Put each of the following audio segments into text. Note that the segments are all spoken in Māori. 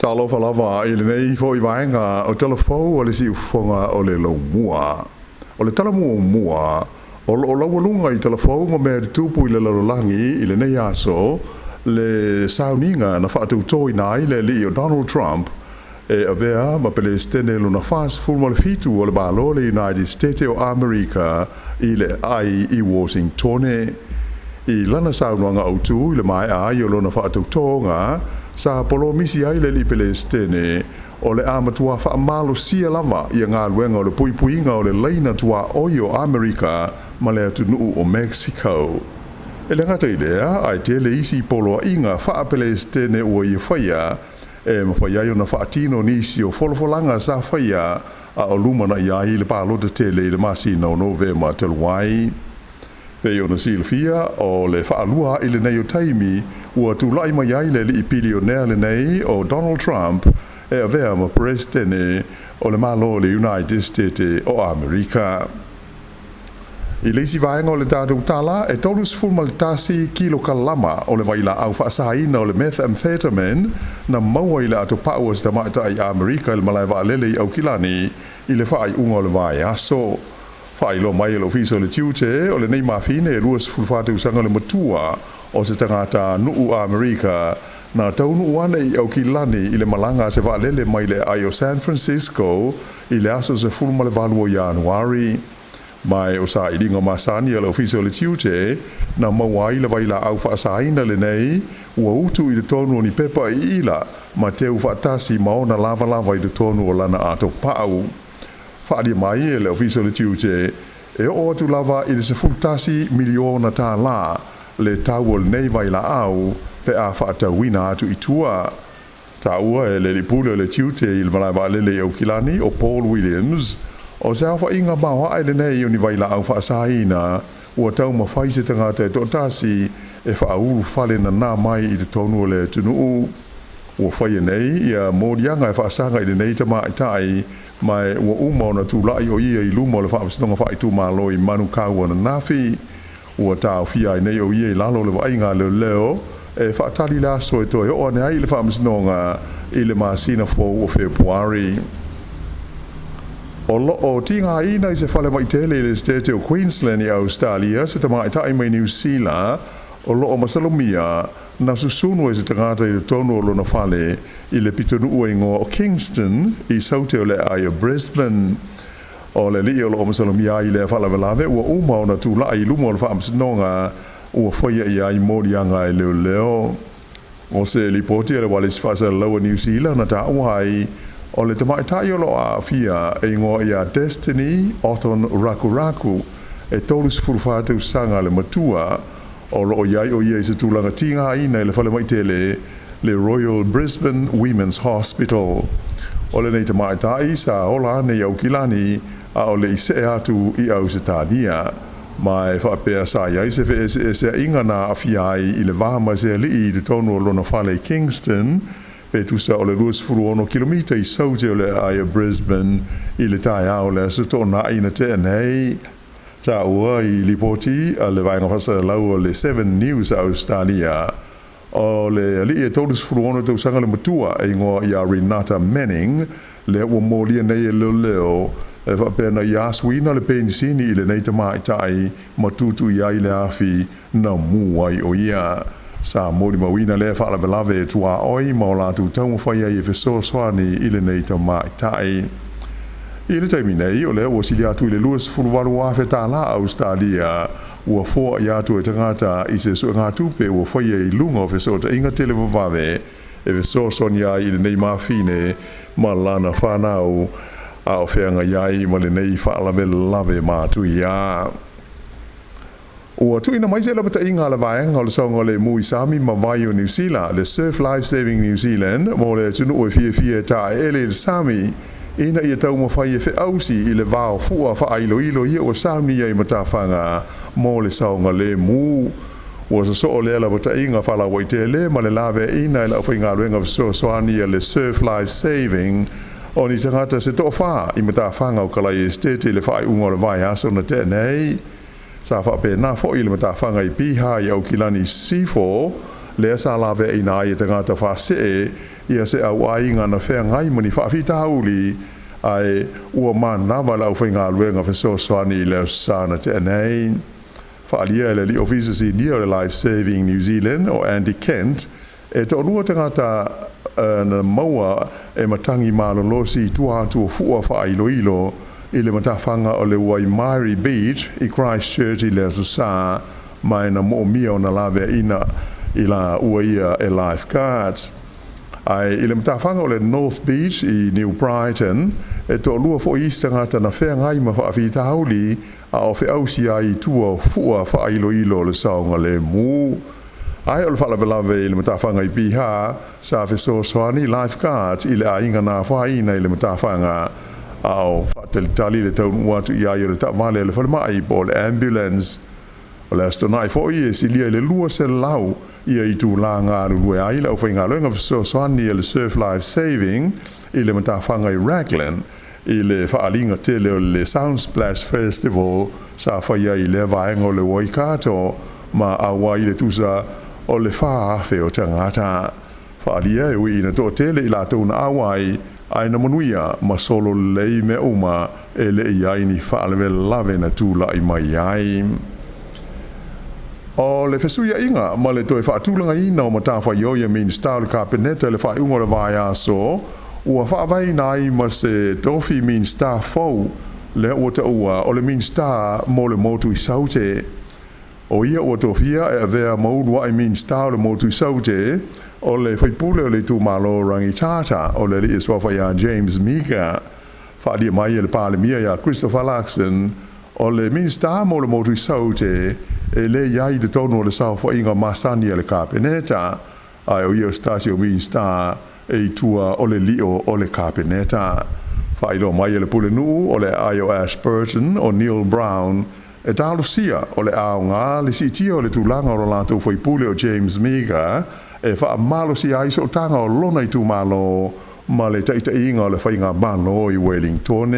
Tala Fou ile nei fo I vaenga o Tala Fou o le si ufonga o le Laumoa. O le tala mua o laualunga I Tala Fou ma mea tupu I le lalolangi I le nei aso le sauninga na whaatutoi nai le li o Donald Trump e avea ma pele stene luna fast fulma le fitu o le balo le United States o America I le ai I Washington I lana saunuanga au tu I le mai a I o lona whaatutonga sa polo misi ai le li pele stene o le amatua wha malo sia lava I ngā luenga o le puipuinga o le leina tua oio America ma le atunu o Mexico. E le ngata I lea, ai te le isi polo inga wha pele stene ua I whaia e mawhaiai o na whaatino nisi o folofolanga sa whaia a o lumana I ai le palo te tele I le masi no nove ma te luai. Pei o na silfia o le whaalua I le nei o taimi ua tūlai mai ai le li pilionea le nei o Donald Trump e avea ma presidente o le malo le United States o America. I leisi vaenga o le tātou tala e tolus fulma le tasi kilo kalama o le waila au whaasaina o le methamphetamine na maua I le ato pau o sta maita I America il malai waalele I au kilani I le whaai unga o le vai aso. Whaai lo mai le ofiso le tiute o le nei mawhine e ruas fulfatu sanga le matua o se tangata nuu America na taunu wana I au kilani I le malanga se waalele mai le ai o San Francisco I le aso se fulma le valu o Januari. Mai o sa iringa masani le ofiso le tiute na mawai le waila au whaasaina le nei ua utu I le tonu ni pepa I ila ma te uwhatasi maona lava lava I le tonu o lana ato pau. Whaari mai le ofiso le tiute e o atu lava I le se fultasi miliona tā la le tau o le nei waila au pe a whaatauina atu I tua. Ta ua e le lipule le tiute I le malai waalele au kilani o Paul Williams o se awa inga maua ai le nei o ni waila au whaasaina ua tau mawhaise tangata e tōtasi e whauru whale na nā mai I le tonu o le tunuu. Ua whaia nei ia mōrianga e whaasanga I le nei tama I tai mai ua uma o na tūlai o ia I luma o le whaapastonga whaitu malo I manu kaua na nafi. Ua tāu fia I nei o ia I lalo le wainga leo leo e whaatali laso e toi o ane ai le whaapastonga I le masina fōu o Februari. O loo tinga ina I se whale mai tele le state o Queensland I Australia se tama I tai mai New Zealand o loo masalomia na susunu e se tangata I le tono o lona whale I le pitonu ua ingoa o Kingston I saute o le ai o Brisbane. O le li o loo masalomia I le whale velave ua uma o na tūla I luma o le whaamsinonga ua whaia I ai mōrianga I leo leo. O se lipoti le wale sifasa laua New Zealand na ta uai o le tamaitai o loa a fia e ingoa I a Destiny Oton Rakuraku e tolus furufatu sanga le matua o loo iai o ia I se tūlanga tinga ina I le whale maitele le Royal Brisbane Women's Hospital. O le nei tamaitai sa ola nei au kilani a o le ise atu I au se tānia. Mai whapea sa iai se fe se inga na a fia I le vahama se li I le tonu o lona whale Kingston pe tusa o le 2 kilomita I saute o le ai o Brisbane I le tai au le aso tōna aina te nei. Ta ua I lipoti a le vainga whasa lau o le 7 News Australia. O le ali e tōlus furuono tau sanga le matua e ngoa I a Renata Manning le ua mōlia nei e leo leo e whapena I aswina le penisini I le nei tamai tai matutu I ai le afi na muai o ia. Sa mōri mawina le whaala velave e tua oi ma o lātu tau mwhai ai e wheso swani I le nei tamai tai. I le taimi nei o le ua sili atu I le luas furuwaru awhe tā la Australia ua fōa I atu e tangata I se sua ngā tupe ua whai ai lunga o wheso ta inga tele wawave e wheso swani ai I le nei mawhine ma lana whanau a o whenga iai ma le nei whaala velave mātu ia. Ua tuina mai se lapata inga la vaenga o le saunga le mui sami ma vai o New Zealand le Surf Life Saving New Zealand mo le tunu o fie ta ele le sami ina ia tau mawhai e whe ausi I le vao fua wha ailo ilo ia o sami ia I matawhanga mo le saunga le mu. Ua sa so o le lapata inga whala waitele ma le lave ina I la whainga luenga so soani le Surf Life Saving o ni tangata se to wha I matawhanga o kalai estete le whai unga o le vai aso na te nei. Sa whape nā fo I le matawhanga I piha I au kilani C4 le sa la ve ina ia tangata whase ia se au ainga na whea ngai mani whaafitauli ai ua manawa lau whainga luenga wheso soani leo sana te anei. Whaalia le li officers i Near Life Saving New Zealand o Andy Kent e te onua tangata na maua e matangi malolosi tua atua fua whaailoilo i le matawhanga o le Waimari Beach i Christchurch i leo sa mai na mo mia o na lawe ina i la ua ia e lifeguards. Ai i le matawhanga o le North Beach i New Brighton e to lua fo istangata na whea ngai ma whaafitauli a o whiausi ai tua fua whaailoilo le saonga le mu. Ai o le whalawelawe i le matawhanga i piha sa wheso soani lifeguards i le ainga na whaina i le matawhanga a o whaatalitali le taunu watu i ai o le tawale le whalemai po le ambulance. O le astonai fo i e silia i le lua se lau ia i tū la ngā rurue ai lau whainga loenga wheso soani i le Surf Life Saving i le matawhanga i Raglan i le whaalinga tele o le Sound Splash Festival sa whaia i le vaenga o le Waikato ma awa i le tusa o le whaafe o tangata. Whaalia e ui ina tō tele i la tōna awai ai na manuia ma solo lei me uma e le i ai ni whaalewe lave na tūla i mai ai. O le fesuia inga ma le toe whaatulanga ina o matawha ioia min style kapeneta le whaungo le vai aso ua whaavai nai ma se tofi min Tala Fou le ua ta ua o le min star mo le motu i saute. O ia ua tofia e avea maunua i min star le motu i saute o le whaipule o le tu malo rangitata o le li iswafa ia James Mika. Whaadia mai e le palemia ia Christopher Laxton o le min star mo le motu i saute e le iai de tono le saufa inga masani le kapeneta ai o ia stasio min star e tua o le lio o le kapeneta. Whailo mai le pule nuu o le Io Ashburton o Neil Brown e talusia o le aonga le sitia o le tūlanga o le lato whaipule o James Mega e wha malo si aiso tanga o lona i tu malo ma le taita inga o le whainga malo i Wellington.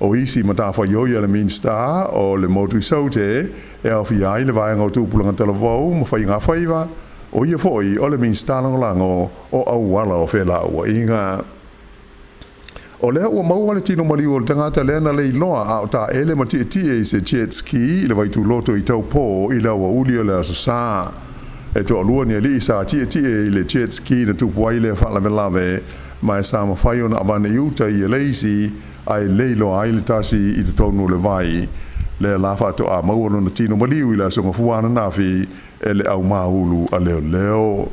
O isi matawha ioia le min star o le motu i saute e au fiai le vaenga o tūpulanga Tala Fou ma whainga whaiva o ia foi o le min star langolango o au wala o whela ua inga. O lea ua maua le tino mali o le tangata leana le iloa a o ta ele ma tie i se jet ski i le vaitu loto i tau pō i la ua uli o le aso sā. E to alua ni ali sa tie i le jet ski na tupuai le whalavelave ma e sa mawhai o na avane iuta i e leisi ai leilo ai le tasi i te tonu le vai. Le lafa to a maua no na tino mali i la songa fuana nafi e le au mahulu a leo leo.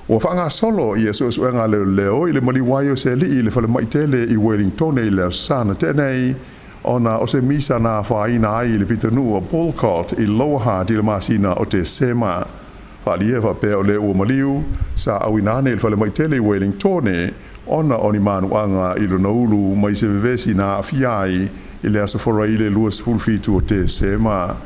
Ua whaanga solo i e suenga leo leo i le maliwai o se li i le whale maitele i Wellington i le sana tenei ona o se misa na whaina ai i le pitanu o Bolcott i Lower Hutt i le masina o te sema. Whaalieva pe o le ua maliu sa awinane i le whale maitele i Wellington ona oni manuanga i lo naulu mai se vevesi na afiai i le asafora i le luas fulfitu o te sema.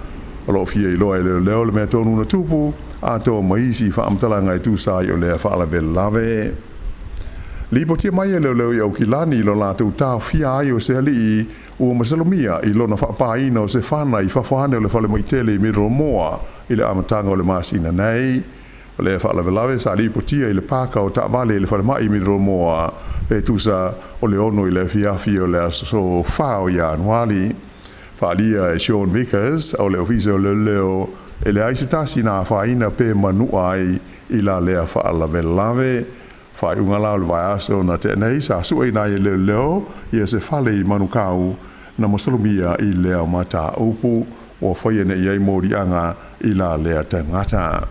Alo fia i loa i leo leo le mea tonu na tupu a tō maisi whaamtalanga i tūsai o lea whaalawe lave. Lipo tia mai e leo leo i au kilani lo lātou tāu fia ai o se ali ua masalomia i lona whaapaina o se whana i whawhane o le whale maitele i Middle Moa i le amatanga o le masina nei. O lea whaalawe lave sa lipo tia i le pāka o tāwale i le whale mai i Middle Moa pe tūsa o le ono i le fiafi o le aso whao i anuali. Whaalia e Sean Vickers o le ofisa o leo e le aise tasi nā whaina pe manua ai i la lea whaalawe lave. Whai unga lau le vai aso na tenei sa sue nai e leo i e se whale i manukau na masalumia i lea mata upu o whaiene i ei mori anga i la lea tangata.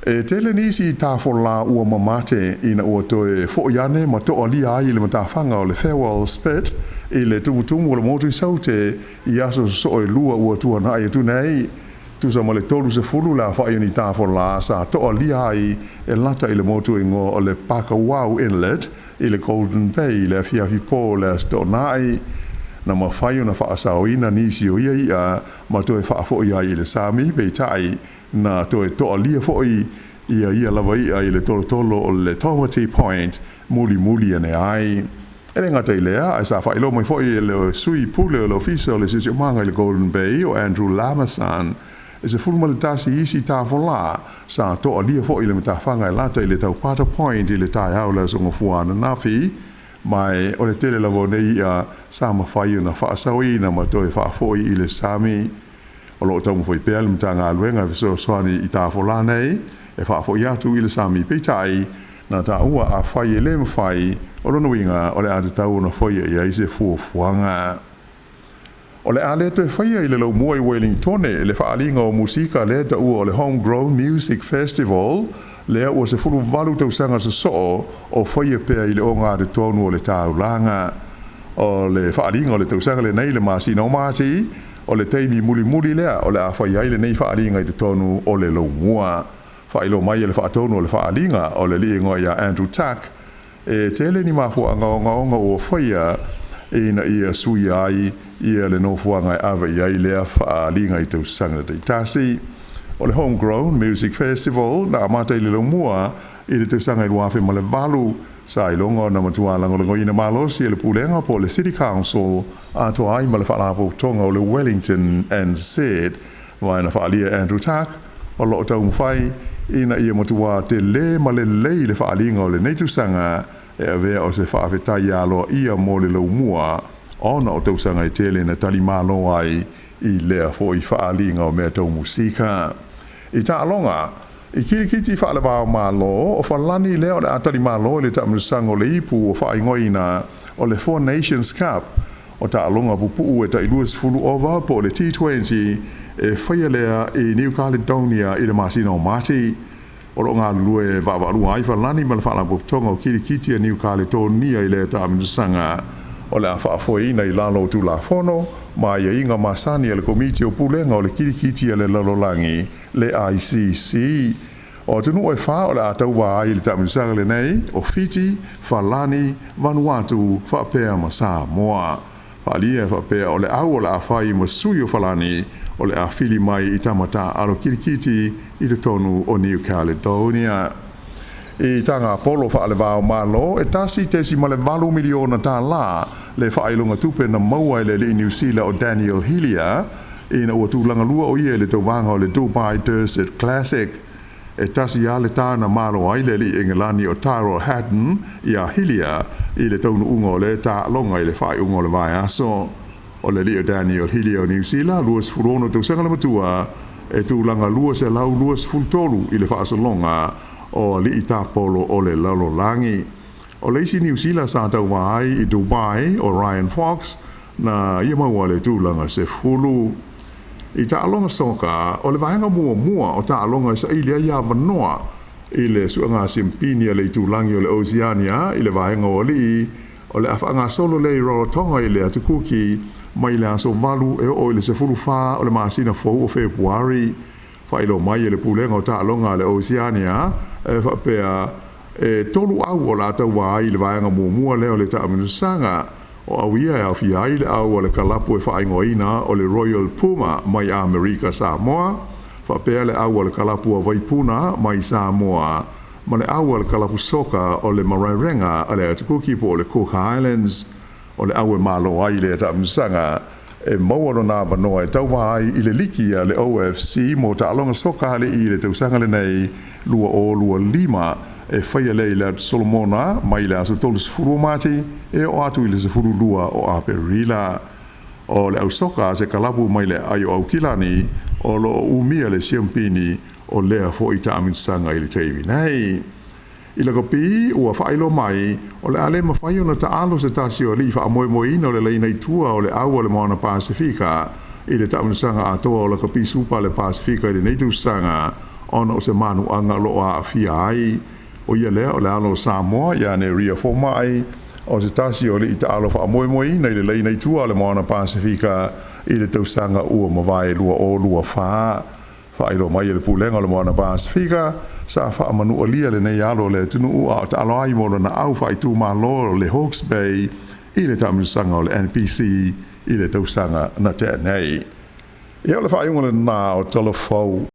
E tele nisi tāwhola ua mamate ina ua toe whoiane ma toa lia ai le matawhanga o le farewell spit i le tumutumu o le motu i saute i aso so e lua ua tua na e tunei. Tusa ma le tolu se fulu la whaia ni tāwhola sa toa lia ai e lata i le motu ingo o le Pakawau Inlet i le Golden Bay i le fiafi pō le astonai. Na ma whaio na whaasauina nisi o ia ma toe whaafoi ai i le Sami Beitai na toe toa lia foi ia lava i le tolo o le Tomati Point muli ane ai. Ele ngata i lea, sa whailo mai foi e le sui pule o le ofisa o le sisi manga i le Golden Bay o Andrew Lamasan e se fulu tasi isi tāwhala sa to alia fo ile mta whanga lata ile tau pata point ile tai hau la songa fuana nafi mai o le tele lavo nei a sa mawhai na whaasawi na matoi whaafoi ile sami o lo tau mwhoi pēl mta ngā luenga viso soani i tāwhala nei e whaafoi atu ile sami peitai na ta ua a whai e le mwhai o lono inga o le ate tau na whai e aise fuafuanga. O le ale te whaia i le lau mua i Wellingtone le whaalinga o musika le ta ua o le Homegrown Music Festival lea ua se furu walu tau sanga sa soo o whaia pēr i le o ngā te tonu o le taulanga. O le whaalinga o le tau sanga le nei le Māsina o Māti o le teimi muli muli lea o le a whaia i le nei whaalinga i te tonu o le lau mua. Whailo mai le whaatonu o le whaalinga o le liingo ia Andrew Tuck e tele ni mafua ngaonga o whaia ina ia sui ai ia le nofuanga e awa i ai lea whaalinga i tau sanga te tasi. O le Homegrown Music Festival na amata i le lomua i le tau sanga i luafe ma le valu sa i longa na matua langolango ina malosi e le pulenga po le City Council a to ai ma le whaalapo tonga o le Wellington and said mai na whaalia Andrew Tuck o lo tau mwhai ina ia matua te le ma le lei le whaalinga o le neitu sanga e avea o se whaafetai aloa ia mo le laumua ona o tau sanga i tele na tali malo ai i lea fo i whaalinga o mea tau musika. I ta alonga, i kirikiti whaalawao malo o whalani lea o le atali malo le tamusanga o le ipu o whaingoina o le Four Nations Cup o ta alonga pupu e ta iluas fulu ova po le T20 e whaia lea i New Caledonia i le Māsina o Māti. O lo ngā lue whawarua ai whalani ma le whaalapo tonga o kirikiti a New Caledonia i le tamusanga o le a whaafoina i lalo tu la fono ma ia inga masani le komiti o pulenga o le kirikiti le lalolangi le ICC. O tunu e wha o le atau wa ai le tamusanga le nei o Fiti, Falani, Vanuatu, whaapea ma Sāmoa. Whaalia whaapea o le au o le awhai ma sui o Falani o le a fili mai i tamata alo kirikiti i le tonu o New Caledonia. I tanga polo whaalewao malo, e tasi tesi ma le 8 miliona tā la le whaailunga tupe na maua le New Zealand o Daniel Hilia i na ua tūlanga lua o ia le tauwanga o le Dubai Desert Classic. E tasi a le tāna malo ai le li Engelani o Taro Hatton i a Hilia i le taunu unga o le tā longa i le whaai unga o le vai aso. O le li o Daniel Hilia o New Zealand, luas furono tau sanga le matua e tūlanga luas e lau luas fultolu i le whaasalonga o li i tāpolo o le lalolangi. O le isi New Zealand sa tau wai i Dubai o Ryan Fox na ia maua le tūlanga se fulu. I tālonga soka o le vahenga mua o tālonga sa ilia ia vanoa i le suanga simpinia le tūlangi o le Oceania i le vahenga o li o le awhanga solo le Rarotonga i le atukuki mai le aso valu e o le se fulu wha o le Māsina fau o Februari. Whailo mai e le pulenga o tālonga le Oceania e whapea e tolu au o la tau wa ai le vaenga mua leo le taaminosanga o awia e au fiai le au o le kalapu e whaingoina o le Royal Puma mai Amerika Sāmoa. Whapea le au o le kalapu a Waipuna mai Sāmoa ma le au o le kalapu soka o le Marairenga a le atukuki po o le Cook Islands o le au e malo ai le taaminosanga e mauano nā wanoa e tauwa ai i le liki a le OFC mo ta alonga soka le i le tausanga le nei lua o lua lima e whaia le i le Solomona mai le aso tolu sefuru mati e o atu i le sefuru lua o Aperila. O le au soka se kalapu mai le ai o au kilani o lo umia le siampini o lea fo i ta aminsanga i le teivi nei. I la kopi ua whailo mai o le ale mawhai ona ta alo se tasi o li wha moina o le leina i tua o le au o le moana Pasifika i le taunasanga atoa o la kopi supa le Pasifika i le neitu sanga ona o se manu anga lo a fia ai o ia lea o le alo Sāmoa ia ne ria foma ai o se tasi o le ita alo wha moina i le leina i tua o le moana Pasifika i le tausanga ua mawai lua o lua wha. Whaelo mai le pulenga le moana Pasifika sa wha manu alia le nei alo le tunu ua o ta alo ai mono na au whai tū malo le Hawke's Bay i le tamusanga o le NPC i le tausanga na te nei. I au le whaiunga le nā o Tala Fou.